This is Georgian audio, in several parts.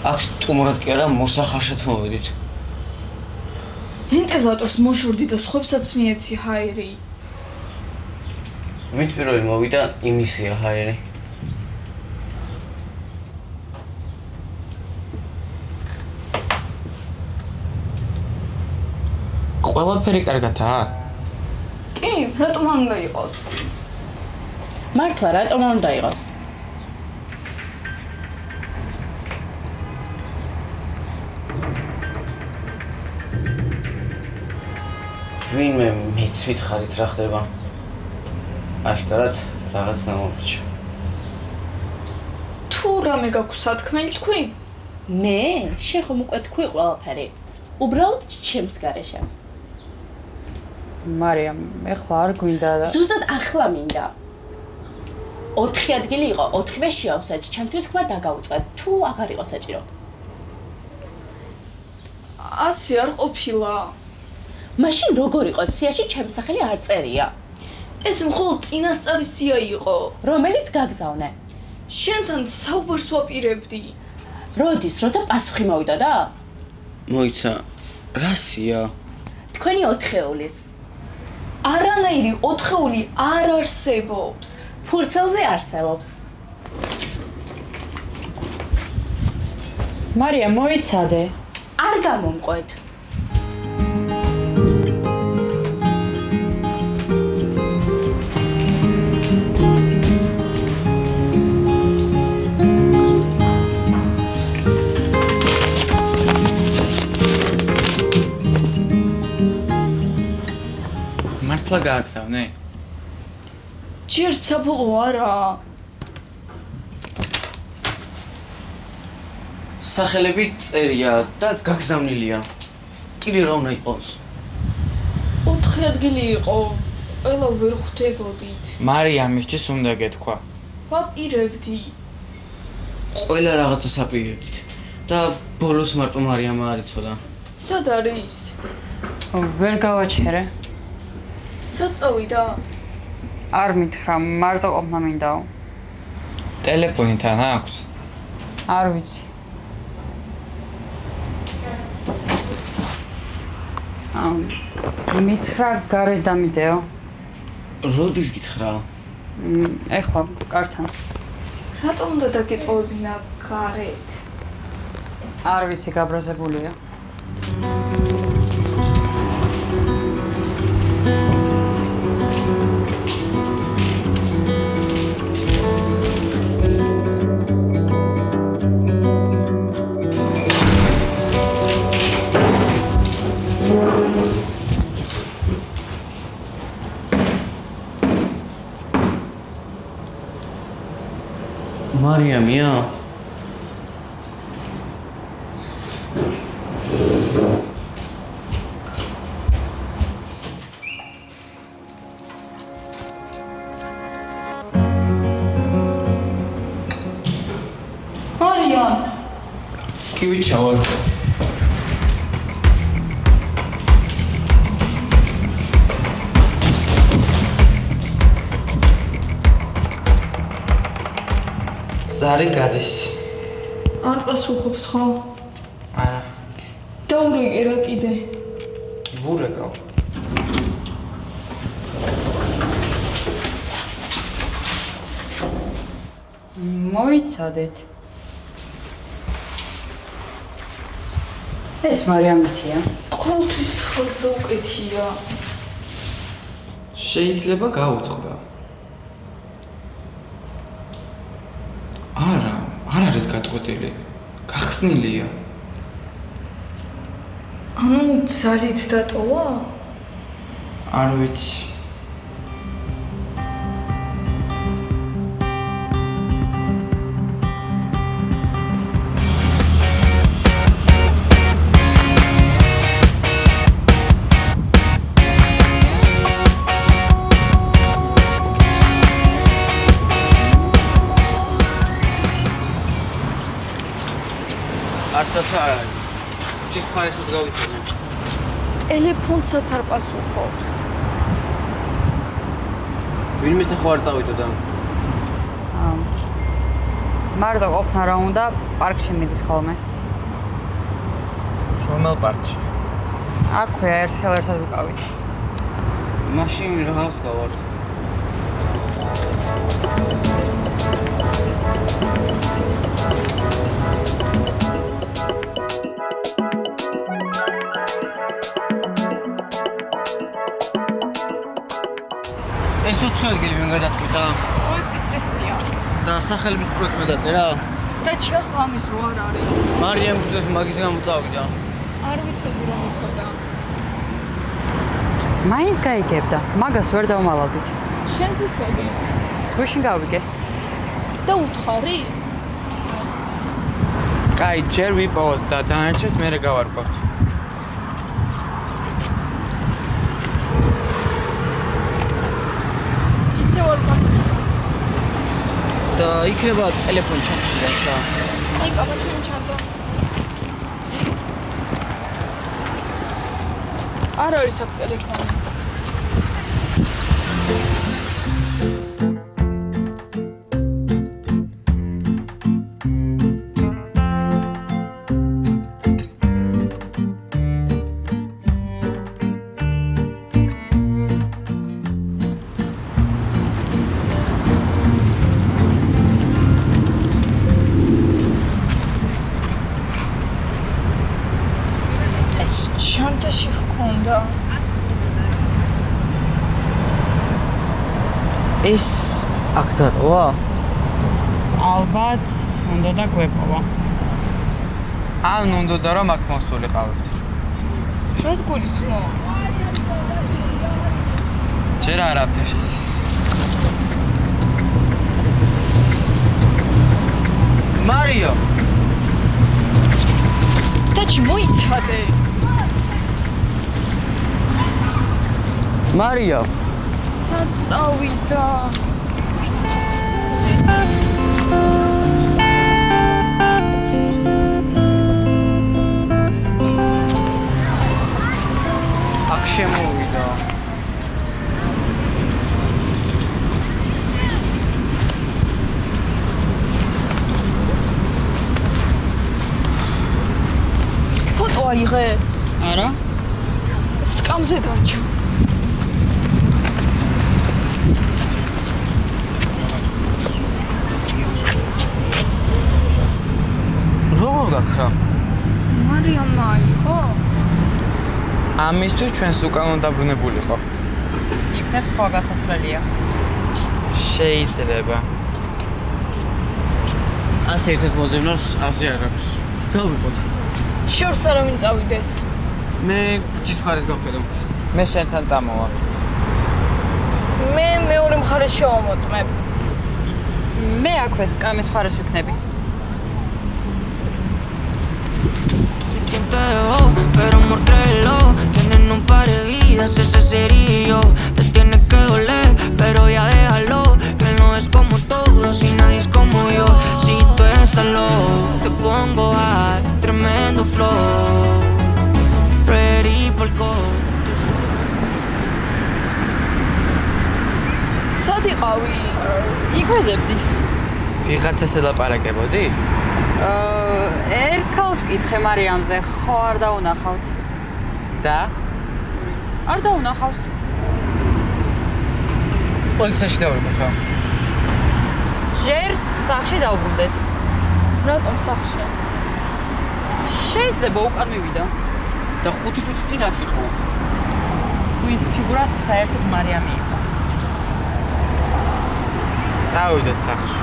აქ სტუმრად კი არა, მოსახარშად მოვედით. ვენტილატორს მოშორდი და სხვებსაც მიეცი ჰაერი. ვით პირველი მოვიდა, იმისია ჰაერი. ყველაფერი კარგადაა? კი, რატომ არ უნდა იყოს? მართლა რატომ არ უნდა იყოს? ვინმე მეც ვითხარით რა ხდება. აშკარად რაღაც გამომრჩა. თუ რამე გაქვს სათქმელი თქვი? მე შენ ხომ უკვე თქვი ყველაფერი. უბრალოდ ჩემს გარეშე. მარიამ, ეხლა არ გვინდა და ზუსტად ახლა მინდა. 4 ადგილი იყო, 4-ვე შეავსეთ, ჩემთვის ხმა დაგაუწყეთ, თუ აღარ იყო საჭირო. ასე არ ყოფილა. მაშინ როგორ იყო სიაში ჩემს სახელი არ წერია, ეს მხოლოდ წინასწარი სია იყო, რომელიც გაგზავნე. შენთან საუბარს ვაპირებდი. როდის, როცა პასუხი მოვიდა და? მოიცა, რა სია? თქვენი 4-ეულის. არანაირი 4-ეული არ არსებობს. ფურცელზე არსებობს. მარიამ, მოიცადე. არ გამომყვეთ. მართლა გააგზავნე? ჯერ საბოლოო არა. სახელები წერია და გაგზავნილია. კიდე რა უნდა იყოს? 4 ადგილი იყო, ყველა ვერ ხვდებოდით. მარიამისთვის უნდა გეთქვა. ვაპირებდი. ყველა რაღაცას აპირებდით და ბოლოს მარტო მარიამა არ იცოდა. სად არის? ვერ გავაჩერე. სად წავიდა? არ მითხრა, მარტო ყოფნა მინდაო. ტელეფონი თან აქვს? არ ვიცი. მითხრა გარეთ დამიდეო. როდის გითხრა? ეხლა კართან. რატომ უნდა დაგეტოვებინა გარეთ? არ ვიცი, გაბრაზებულია. მარიამია? მარიამ, კი ვიცავალ. ზარი გადის. არ პასუხობს ხო? არა, დაურეკე რა კიდე. ვურეკავ. მოიცადეთ. ეს მარიამისია. ყოველთვის ხელზე უკეთია. შეიძლება გაუწყდა. არა, არ არის გაწყვეტილი. გახსნილია. ანუ ძალით დატოვა? არ ვიცი. არცაც არ არის. ჭის მხარესაც გავიწინე. ტელეფონსაც არ პასუხობს. ვინმესთან ხო არ წავიდოდა? მარტო ყოფნა რა უნდა, პარკში მიდის ხოლმე. რომელ პარკში? აქვეა ერთხელ ერთად ვიყავით. მაშინ რაღაც გავართ. ეს 4 ადგილი მე გადაწყვიტა პროექტის ტესტია. და სახელების პროექტი დაწერა. და ჩიხა ამის რო არ არის. მარიამ გზას მაგის გამო წავიდა. არ ვიცოდი რომ იცოდა. მაინც გაიგებდა, მაგას ვერ დავმალავდით. შენც იცოდი. გუშინ გავიგე. და უთხარი? კაი, ჯერ ვიპოვოთ და დანარჩენს მერე გავარკვევთ. ისე ვარ გასული. და იქნება ტელეფონი ჩამში რაცა. აი კაბაჩინი ჩანდა. არ არის აქ ტელეფონი. ჩანტაში ჰქონდა. ეს აქ დატოვა? ალბათ უნდა და გვეპოვა. ან უნდა რომ აქ მოსულიყავით. რას გულისხმობ? ჯერ არაფერს. მარიო, დაჩი მოიცადე. მარიო, სად წავიდა? აქ შემოვიდა. ფოტო აიღე. არა? სკამზე დარჩა. როგორ გაქრა? მარიამ აიღო? ამისთვის ჩვენს უკან დაბრუნებულიყო. იქნებ სხვა გასასვლელია. შეიძლება. ასე ერთად მოძებნას ასე არ აქვს. გავიყოთ. შორს არავინ წავიდეს. მე ქუჩის მხარეს გავხედავ. მე შენთან წამოვა. მე მეორე მხარეს შევამოწმებ. მე აქვე სკამის მხარეს ვიქნები. ¿Quién te dejó? Pero amor, créelo, tienes un par de vidas, ese sería yo. Te tiene que doler, pero ya déjalo, que él no es como todos y nadie es como yo. Si tú estás loco, te pongo high, tremendo flow. Ready por gol. სად იყავი? იქვე ზებდი. ვიღაცას ელაპარაკებოდი? ერთ ქალს ვკითხე მარიამზე, ხო არ დაუნახავთ. და არ დაუნახავს. პოლიციაში დავბრუნდეთ რა. ჯერ სახში დავბრუნდეთ. რატომ სახში? შეიძლება უკან მივიდა. და 5 წუთი წინ აქ იყო. თუ ის ფიგურა საერთოდ მარიამი იყო. წავიდეთ სახში.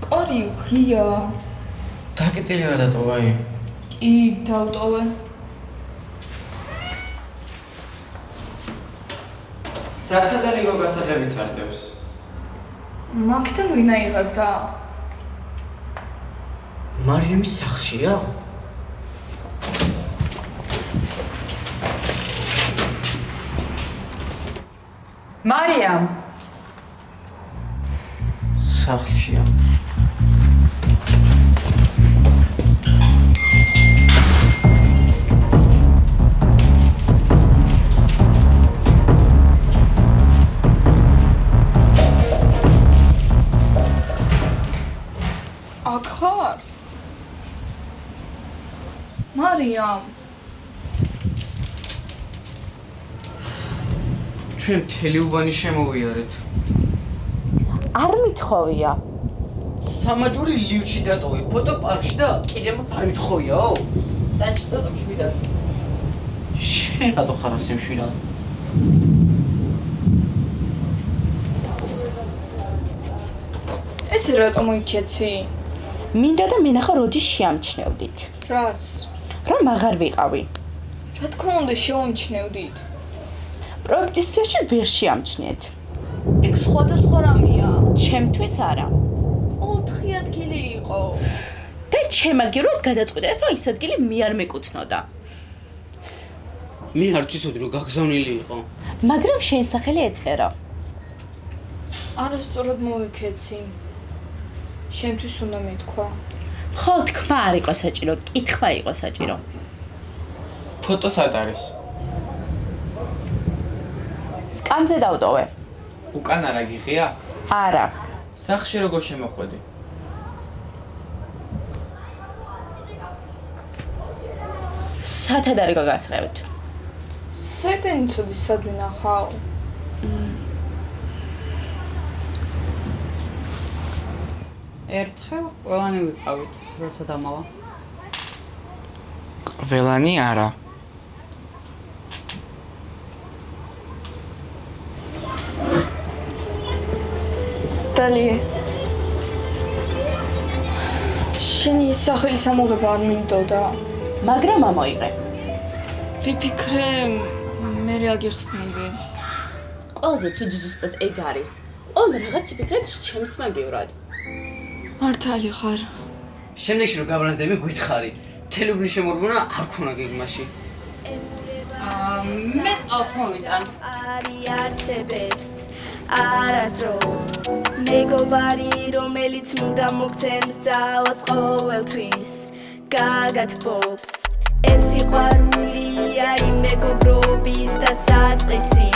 კარი ღია. დაკეტილი რა დატოვა აი? კი, დავტოვე. საქმედან იგო გასაღები წარდევს. მაგთან ვინ აიღებდა? მარიამის სახლშია? მარიამ, სახლშია. რამია? ჩვენ მთელი უბანი შემოვიარეთ. არ მithოვია. სამაჯური ლივჩი დატოვე ფოტოპარკში და კიდევ არ მithოვიაო? დაჭი ცოტა მშვიდად. შენ რატო ხარ ასე მშვიდად? ეს რატო მოიქეცი? მინდა და მენახა როდის შეამჩნევდით. რას? რომ აღარ ვიყავი. რა თქმა უნდა შეამჩნევდით. პროექტის სიაში ვერ შეამჩნიეთ. ეგ სხვადასხვა რამეა. ჩემთვის არა. 4 ადგილი იყო. და ჩემაგიროდ გადაწყვიტეთ, რომ ის ადგილი მე არ მეკუთვნოდა. მე არ ვიცოდი რომ გაგზავნილი იყო. მაგრამ შენ სახელი ეწერა. არასწორად მოიქეცი. შენთვის უნდა მეთქვა. ხო, თქმა არ იყო საჭირო, კითხვა იყო საჭირო. ფოტო სად არის? სკამზე დავტოვე. უკან არა გიღია? არა. სახში როგორ შემოხვედი? სათად არის გაგასწრებით. საიდან იცოდი სად ვინახავ? ერთხელ ყველანი ვიყავით, როცა დამალა. ყველანი არა. დალია. შენი სახლის ამოღება არ მინდოდა. მაგრამ ამოიღე. ვიფიქრე მე რა გიხსნები. ყველაზე ცუდი ზუსტად ეგ არის. ყოველ რაღაც იფიქრეთ ჩემს მაგივრად. მართალი ხარ. შემდეგში რომ გაბრაზდები გითხარი. თელუბლი შემორბონა არ ქონა გეგმაში. მე წავს მომიტან. არი არსებებს არასდროს მეგობარი რომელიც მუდამ მოგცემს ძალას ყოველთვის გაგათბობს ეს სიყვარულია იმ მეგობრობის და საწყისი